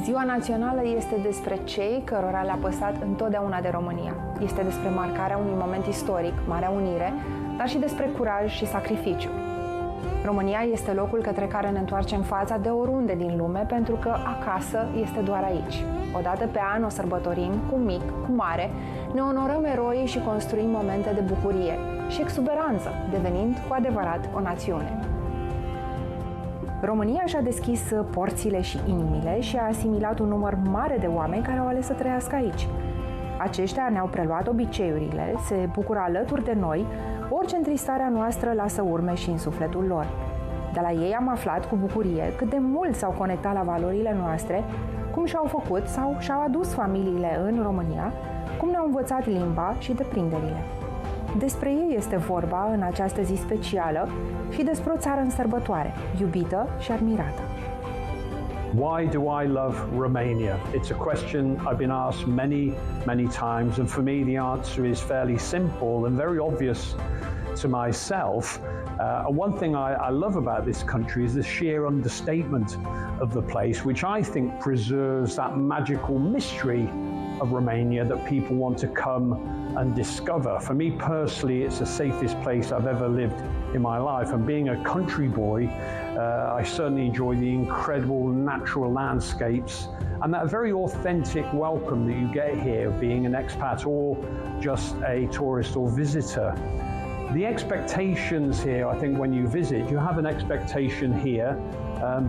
Ziua Națională este despre cei cărora le-a păsat întotdeauna de România. Este despre marcarea unui moment istoric, Marea Unire, dar și despre curaj și sacrificiu. România este locul către care ne întoarcem fața de oriunde din lume, pentru că acasă este doar aici. Odată pe an o sărbătorim, cu mic, cu mare, ne onorăm eroii și construim momente de bucurie și exuberanță, devenind cu adevărat o națiune. România și-a deschis porțile și inimile și a asimilat un număr mare de oameni care au ales să trăiască aici. Aceștia ne-au preluat obiceiurile, se bucură alături de noi, orice întristarea noastră lasă urme și în sufletul lor. De la ei am aflat cu bucurie cât de mult s-au conectat la valorile noastre, cum și-au făcut sau și-au adus familiile în România, cum ne-au învățat limba și deprinderile. Despre ei este vorba în această zi specială și despre o țară în sărbătoare, iubită și admirată. Why do I love Romania? It's a question I've been asked many times, and for me the answer is fairly simple and very obvious to myself. And one thing I love about this country is the sheer understatement of the place, which I think preserves that magical mystery of Romania that people want to come and discover. For me personally, it's the safest place I've ever lived in my life, and being a country boy, I certainly enjoy the incredible natural landscapes and that very authentic welcome that you get here, being an expat or just a tourist or visitor. The expectations here, I think when you visit, you have an expectation here,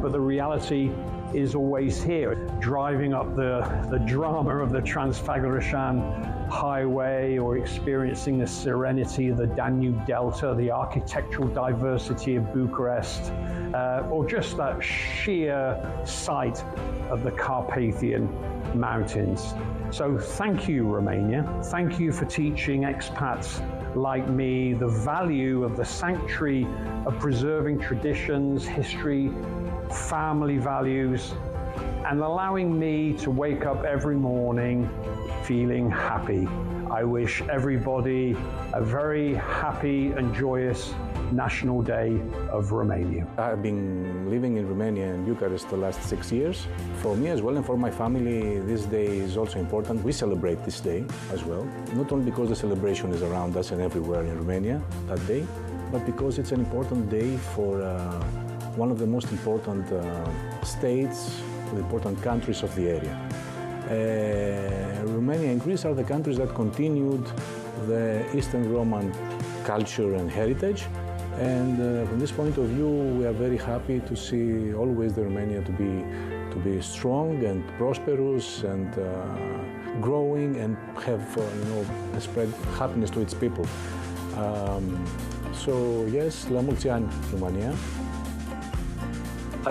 but the reality is always here. Driving up the drama of the Transfăgărășan highway, or experiencing the serenity of the Danube Delta, the architectural diversity of Bucharest, or just that sheer sight of the Carpathian Mountains. So thank you, Romania. Thank you for teaching expats like me the value of the sanctuary of preserving traditions, history, family values, and allowing me to wake up every morning feeling happy. I wish everybody a very happy and joyous National Day of Romania. I've been living in Romania and Bucharest the last 6 years. For me as well and for my family, this day is also important. We celebrate this day as well, not only because the celebration is around us and everywhere in Romania that day, but because it's an important day for one of the most important states, the important countries of the area. Romania and Greece are the countries that continued the Eastern Roman culture and heritage, and from this point of view we are very happy to see always the Romania to be strong and prosperous and growing and have spread happiness to its people. So yes, la mulți ani, Romania.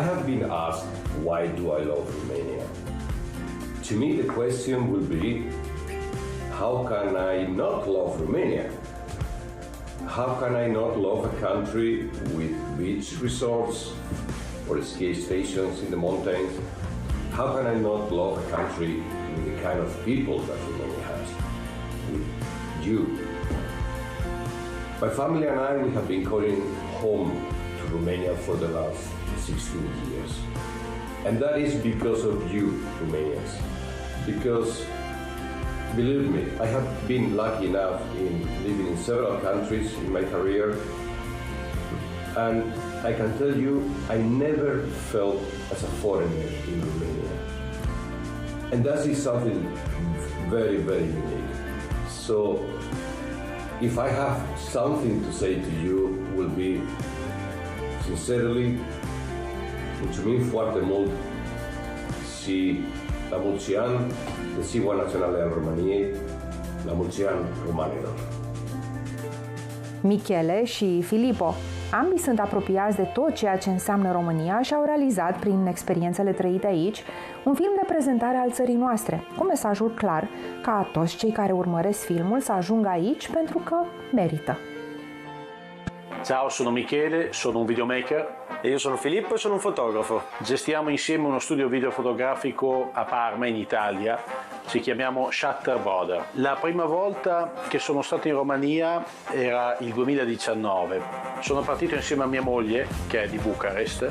I have been asked, why do I love Romania? To me, the question will be, how can I not love Romania? How can I not love a country with beach resorts or ski stations in the mountains? How can I not love a country with the kind of people that Romania has? With you. My family and I, we have been calling home to Romania for the last 16 years. And that is because of you, Romanians. Because, believe me, I have been lucky enough in living in several countries in my career, and I can tell you, I never felt as a foreigner in Romania. And that is something very, very unique. So, if I have something to say to you, will be, sincerely, mulțumim foarte mult și la mulți ani de Ziua Națională a României, la mulți ani romanilor. Michele și Filippo, ambii sunt apropiați de tot ceea ce înseamnă România și au realizat, prin experiențele trăite aici, un film de prezentare al țării noastre, cu mesajul clar ca toți cei care urmăresc filmul să ajungă aici pentru că merită. Ciao, sono Michele, sono un videomaker. E io sono Filippo e sono un fotografo. Gestiamo insieme uno studio videofotografico a Parma, in Italia. Ci chiamiamo Shutter Brother. La prima volta che sono stato in Romania era il 2019. Sono partito insieme a mia moglie, che è di Bucarest,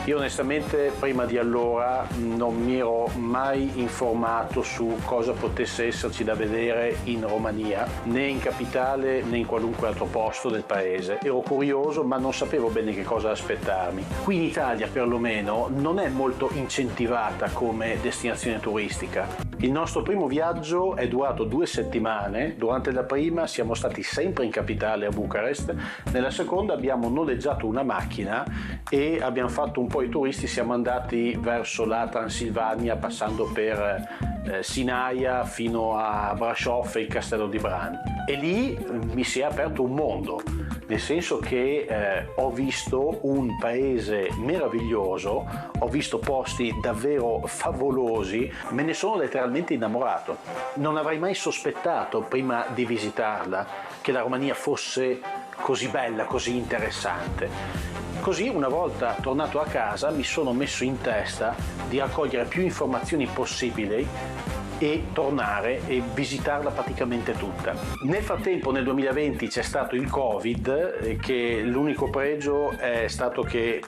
Io onestamente prima di allora non mi ero mai informato su cosa potesse esserci da vedere in Romania, né in capitale né in qualunque altro posto del paese. Ero curioso ma non sapevo bene che cosa aspettarmi. Qui in Italia perlomeno non è molto incentivata come destinazione turistica. Il nostro primo viaggio è durato 2 settimane, durante la prima siamo stati sempre in capitale a Bucarest, nella seconda abbiamo noleggiato una macchina e abbiamo fatto un po' i turisti, siamo andati verso la Transilvania passando per Sinaia fino a Brasov e il castello di Bran, e lì mi si è aperto un mondo, nel senso che ho visto un paese meraviglioso, ho visto posti davvero favolosi, me ne sono letteralmente innamorato. Non avrei mai sospettato prima di visitarla che la Romania fosse così bella, così interessante. Così una volta tornato a casa mi sono messo in testa di raccogliere più informazioni possibili e tornare e visitarla praticamente tutta. Nel frattempo nel 2020 c'è stato il Covid, che l'unico pregio è stato che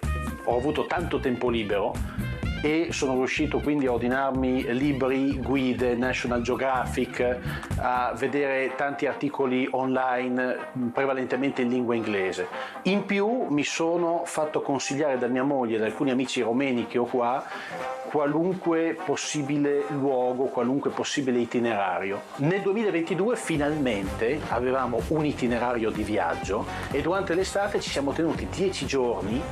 ho avuto tanto tempo libero e sono riuscito quindi a ordinarmi libri, guide, National Geographic, a vedere tanti articoli online, prevalentemente in lingua inglese. In più mi sono fatto consigliare da mia moglie e da alcuni amici romeni che ho qua qualunque possibile luogo, qualunque possibile itinerario. Nel 2022 finalmente avevamo un itinerario di viaggio e durante l'estate ci siamo tenuti 10 giorni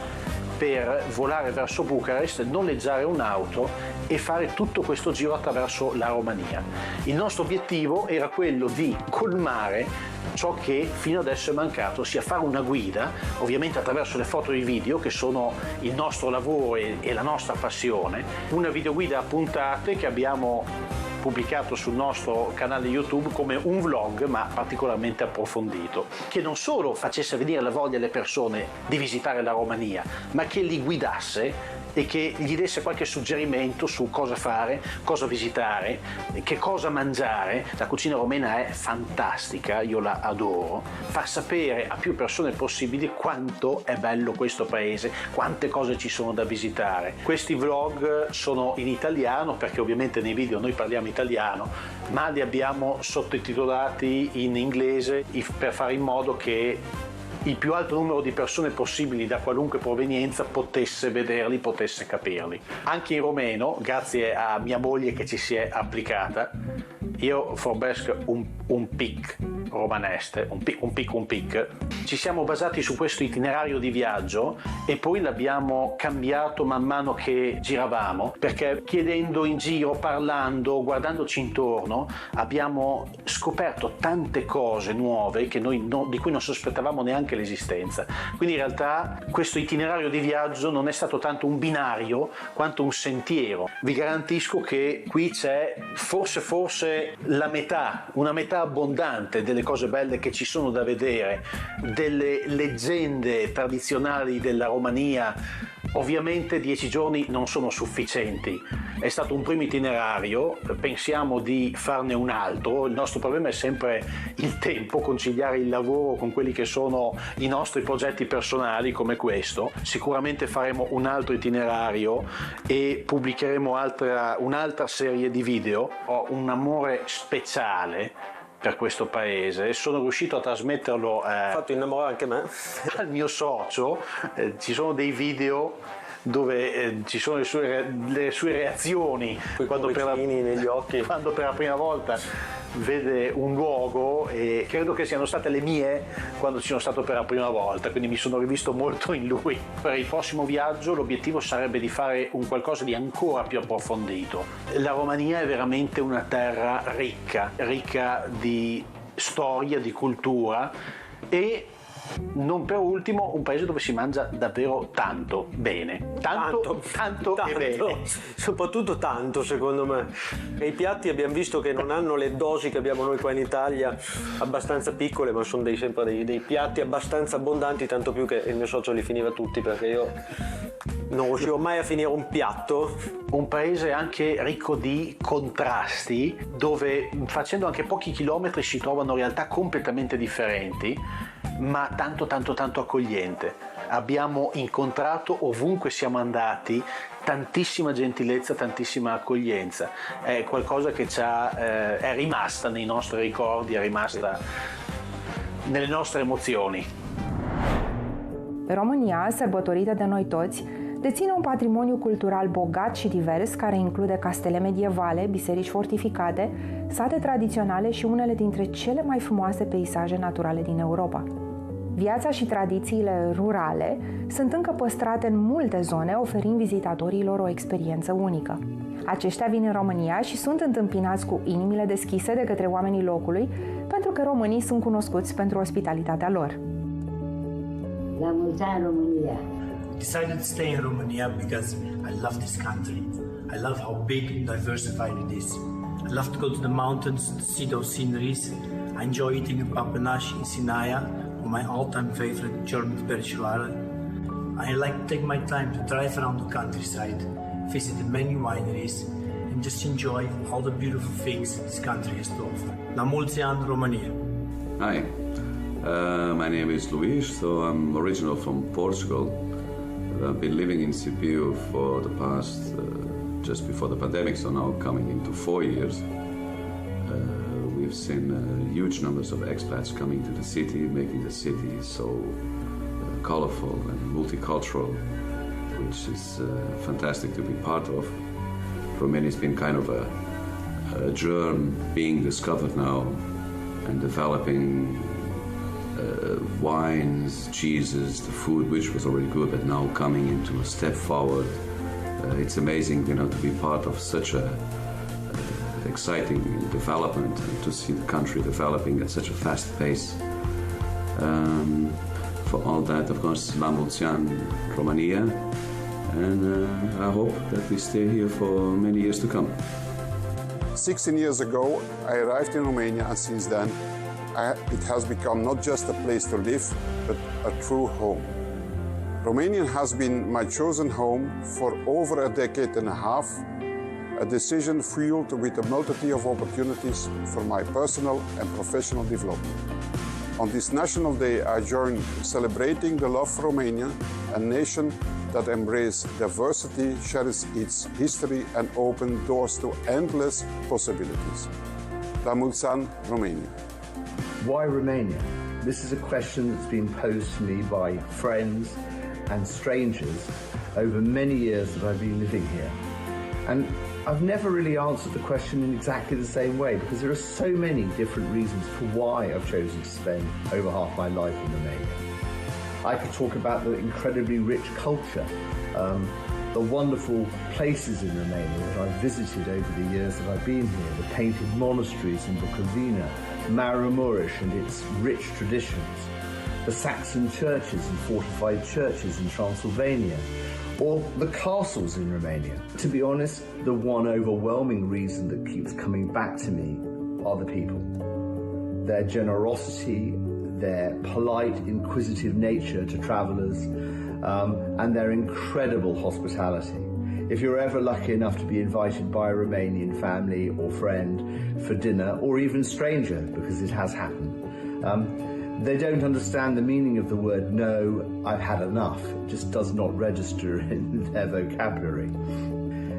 per volare verso Bucarest, noleggiare un'auto e fare tutto questo giro attraverso la Romania. Il nostro obiettivo era quello di colmare ciò che fino adesso è mancato, ossia fare una guida, ovviamente attraverso le foto e i video che sono il nostro lavoro e la nostra passione, una videoguida a puntate che abbiamo pubblicato sul nostro canale YouTube come un vlog ma particolarmente approfondito, che non solo facesse venire la voglia alle persone di visitare la Romania, ma che li guidasse e che gli desse qualche suggerimento su cosa fare, cosa visitare, che cosa mangiare. La cucina romena è fantastica, io la adoro. Far sapere a più persone possibili quanto è bello questo paese, quante cose ci sono da visitare. Questi vlog sono in italiano perché ovviamente nei video noi parliamo italiano, ma li abbiamo sottotitolati in inglese per fare in modo che il più alto numero di persone possibili da qualunque provenienza potesse vederli, potesse capirli. Anche in romeno, grazie a mia moglie che ci si è applicata, io vorbesc un pic romaneste, un pic. Ci siamo basati su questo itinerario di viaggio e poi l'abbiamo cambiato man mano che giravamo, perché chiedendo in giro, parlando, guardandoci intorno, abbiamo scoperto tante cose nuove che di cui non sospettavamo neanche l'esistenza. Quindi in realtà questo itinerario di viaggio non è stato tanto un binario quanto un sentiero. Vi garantisco che qui c'è forse una metà abbondante delle cose belle che ci sono da vedere, delle leggende tradizionali della Romania. Ovviamente 10 giorni non sono sufficienti, è stato un primo itinerario, pensiamo di farne un altro. Il nostro problema è sempre il tempo, conciliare il lavoro con quelli che sono i nostri progetti personali come questo. Sicuramente faremo un altro itinerario e pubblicheremo un'altra serie di video. Ho un amore speciale per questo paese e sono riuscito a trasmetterlo fatto innamorare anche me al mio socio. Ci sono dei video dove ci sono le sue reazioni quando negli occhi, quando per la prima volta vede un luogo, e credo che siano state le mie quando ci sono stato per la prima volta, quindi mi sono rivisto molto in lui. Per il prossimo viaggio l'obiettivo sarebbe di fare un qualcosa di ancora più approfondito. La Romania è veramente una terra ricca di storia, di cultura e non per ultimo un paese dove si mangia davvero tanto bene, tanto e bene, soprattutto tanto secondo me. E i piatti abbiamo visto che non hanno le dosi che abbiamo noi qua in Italia, abbastanza piccole, ma sono sempre dei piatti abbastanza abbondanti, tanto più che il mio socio li finiva tutti perché io non riuscivo mai a finire un piatto. Un paese anche ricco di contrasti, dove facendo anche pochi chilometri si trovano realtà completamente differenti, ma tanto accogliente. abbiamo incontrato ovunque siamo andati tantissima gentilezza, tantissima accoglienza. È qualcosa che è rimasta nei nostri ricordi, è rimasta nelle nostre emozioni. România, sărbătorită de noi toți, deține un patrimoniu cultural bogat și divers care include castele medievale, biserici fortificate, sate tradiționale și unele dintre cele mai frumoase peisaje naturale din Europa. Viața și tradițiile rurale sunt încă păstrate în multe zone, oferind vizitatorilor o experiență unică. Aceștia vin în România și sunt întâmpinați cu inimile deschise de către oamenii locului, pentru că românii sunt cunoscuți pentru ospitalitatea lor. La mulți ani, România! Decided to stay in Romania because I love this country. I love how big and diversified it is. I love to go to the mountains to see those sceneries. I enjoy eating papanash in Sinaia, my all-time favorite German spirituale. I like to take my time to drive around the countryside, visit the many wineries, and just enjoy all the beautiful things this country has to offer. La mulți ani, Romania! Hi, my name is Luis, so I'm original from Portugal. I've been living in Sibiu for the past, just before the pandemic, so now coming into 4 years. We've seen huge numbers of expats coming to the city, making the city so colorful and multicultural, which is fantastic to be part of. Romania has been kind of a germ being discovered now and developing wines, cheeses, the food, which was already good, but now coming into a step forward. It's amazing, to be part of such a exciting development and to see the country developing at such a fast pace. For all that, of course, la mulți ani, Romania, and I hope that we stay here for many years to come. 16 years ago, I arrived in Romania, and since then, it has become not just a place to live, but a true home. Romania has been my chosen home for over a decade and a half, a decision fueled with a multitude of opportunities for my personal and professional development. On this National Day, I join celebrating the love for Romania, a nation that embraces diversity, shares its history, and opens doors to endless possibilities. La mulți ani, Romania! Why Romania? This is a question that's been posed to me by friends and strangers over many years that I've been living here. And I've never really answered the question in exactly the same way, because there are so many different reasons for why I've chosen to spend over half my life in Romania. I could talk about the incredibly rich culture, the wonderful places in Romania that I've visited over the years that I've been here, the painted monasteries in Bukovina, Maramuresh and its rich traditions, the Saxon churches and fortified churches in Transylvania, or the castles in Romania. To be honest, the one overwhelming reason that keeps coming back to me are the people. Their generosity, their polite, inquisitive nature to travellers, and their incredible hospitality. If you're ever lucky enough to be invited by a Romanian family or friend for dinner, or even stranger, because it has happened, they don't understand the meaning of the word no, I've had enough. It just does not register in their vocabulary.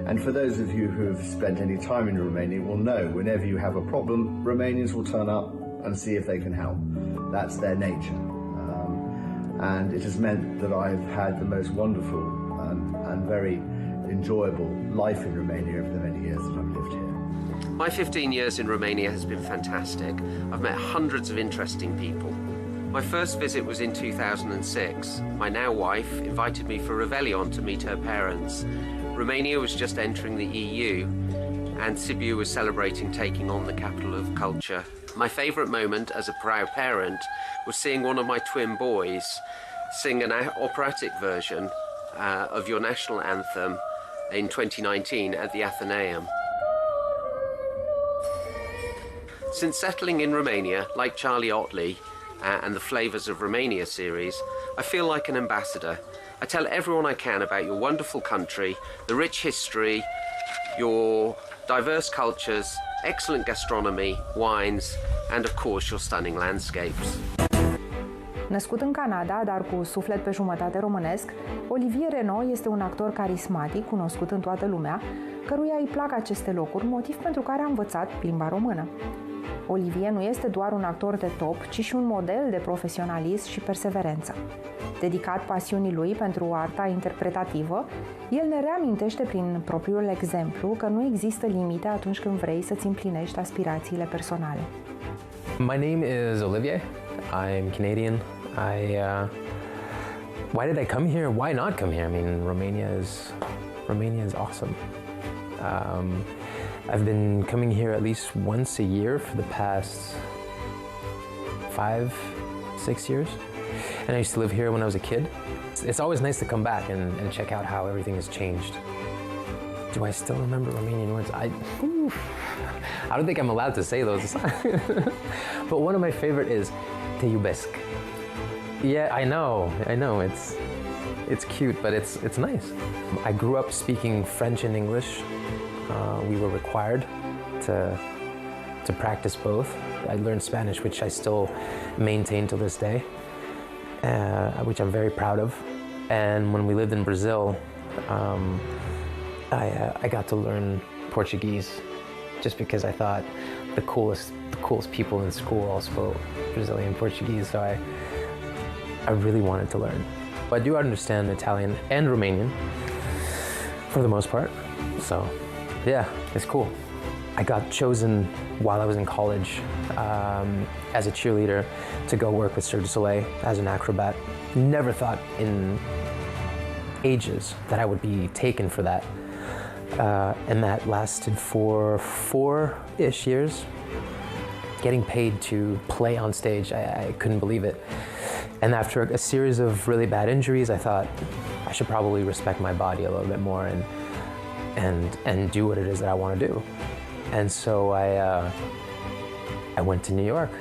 And for those of you who have spent any time in Romania will know, whenever you have a problem, Romanians will turn up and see if they can help. That's their nature. And it has meant that I've had the most wonderful and very enjoyable life in Romania over the many years that I've lived here. My 15 years in Romania has been fantastic. I've met hundreds of interesting people. My first visit was in 2006. My now wife invited me for Réveillon to meet her parents. Romania was just entering the EU, and Sibiu was celebrating taking on the capital of culture. My favourite moment as a proud parent was seeing one of my twin boys sing an operatic version of your national anthem in 2019 at the Athenaeum. Since settling in Romania, like Charlie Otley and the Flavours of Romania series, I feel like an ambassador. I tell everyone I can about your wonderful country, the rich history, your diverse cultures, excellent gastronomy, wines, and of course your stunning landscapes. Născut în Canada, dar cu suflet pe jumătate românesc, Olivier Renaud este un actor carismatic, cunoscut în toată lumea, căruia îi plac aceste locuri, motiv pentru care a învățat limba română. Olivier nu este doar un actor de top, ci și un model de profesionalism și perseverență. Dedicat pasiunii lui pentru arta interpretativă, el ne reamintește prin propriul exemplu că nu există limite atunci când vrei să-ți împlinești aspirațiile personale. My name is Olivier. I'm Canadian. Why did I come here? Why not come here? I mean, Romania is awesome. I've been coming here at least once a year for the past 5-6 years. And I used to live here when I was a kid. It's always nice to come back and check out how everything has changed. Do I still remember Romanian words? I don't think I'm allowed to say those. But one of my favorite is te iubesc. Yeah, I know, it's cute, but it's nice. I grew up speaking French and English. We were required to practice both. I learned Spanish, which I still maintain to this day, which I'm very proud of. And when we lived in Brazil, I got to learn Portuguese, just because I thought the coolest people in school all spoke Brazilian Portuguese, so I really wanted to learn. But I do understand Italian and Romanian for the most part, so yeah, it's cool. I got chosen while I was in college as a cheerleader to go work with Cirque du Soleil as an acrobat. Never thought in ages that I would be taken for that. And that lasted for 4-ish years. Getting paid to play on stage, I couldn't believe it. And after a series of really bad injuries, I thought I should probably respect my body a little bit more and do what it is that I want to do. And so I went to New York.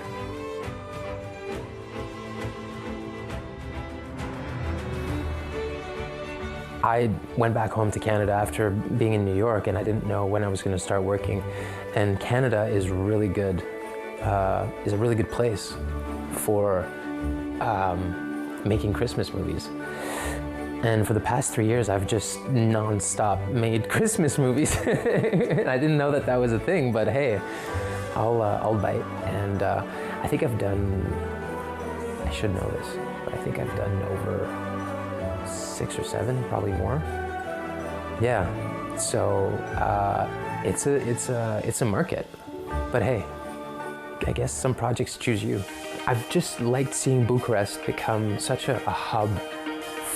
I went back home to Canada after being in New York, and I didn't know when I was going to start working. And Canada is really good, is a really good place for making Christmas movies. And for the past 3 years, I've just non-stop made Christmas movies. I didn't know that was a thing, but hey, I'll bite. And I think I've done, I should know this, but I think I've done over 6 or 7, probably more. Yeah, so it's a market, but hey, I guess some projects choose you. I've just liked seeing Bucharest become such a hub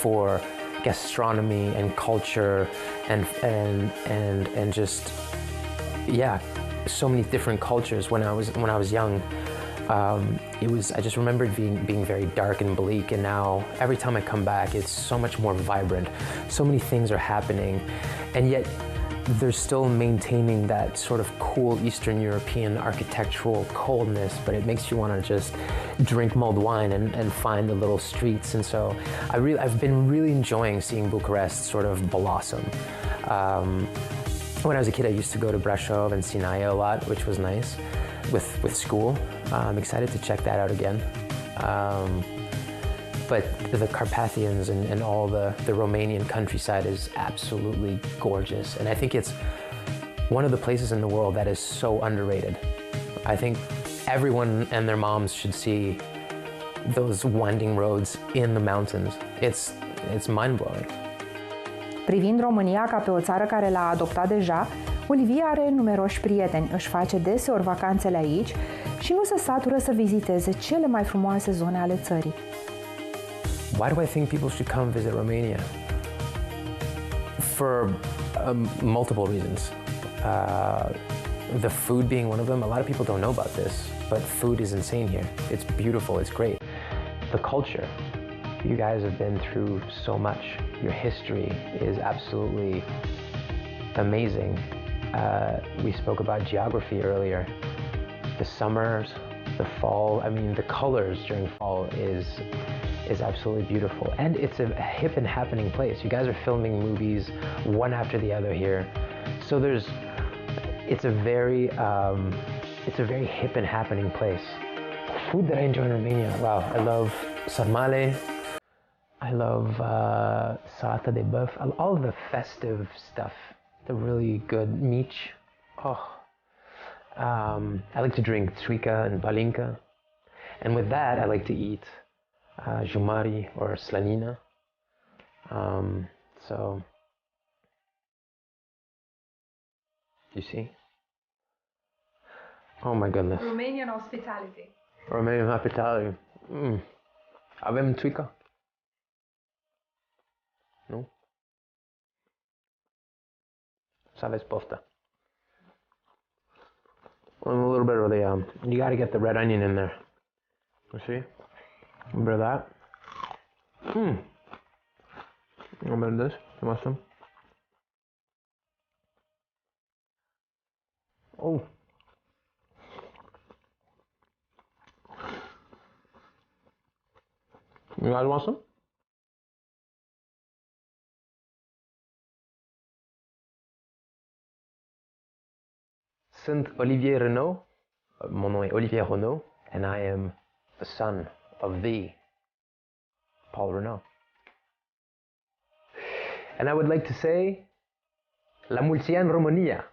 for gastronomy and culture and just, yeah, so many different cultures. When I was young, I just remembered being very dark and bleak, and now every time I come back, it's so much more vibrant. So many things are happening, and yet they're still maintaining that sort of cool Eastern European architectural coldness, but it makes you want to just drink mulled wine and find the little streets. And so I've been really enjoying seeing Bucharest sort of blossom. When I was a kid, I used to go to Brașov and Sinaia a lot, which was nice with school. I'm excited to check that out again. But the Carpathians and all the Romanian countryside is absolutely gorgeous. And I think it's one of the places in the world that is so underrated. I think everyone and their moms should see those winding roads in the mountains. It's mind-blowing. Privind România ca pe o țară care l-a adoptat deja, Olivier are numeroși prieteni, își face deseori vacanțele aici și nu se satură să viziteze cele mai frumoase zone ale țării. Why do I think people should come visit Romania? For multiple reasons. The food being one of them. A lot of people don't know about this, but food is insane here. It's beautiful, it's great. The culture. You guys have been through so much. Your history is absolutely amazing. We spoke about geography earlier. The summers, the fall, I mean, the colors during fall is absolutely beautiful. And it's a hip and happening place. You guys are filming movies one after the other here. So it's a very hip and happening place. Food that I enjoy in Romania. Wow, I love sarmale. I love salata de bœuf. All of the festive stuff. The really good mici. Oh. I like to drink truica and balinka. And with that, I like to eat jumari or slanina. So, you see? Oh my goodness. Romanian hospitality. Romanian hospitality. Avem truica? Nu? Să aveți poftă. A little bit of the, you gotta get the red onion in there. You see? A little bit of that. A little bit of this. You want some? Oh. You guys want some? Sunt Olivier Renaud. Mon nom est Olivier Renaud, and I am the son of the Paul Renaud. And I would like to say, la mulți ani România.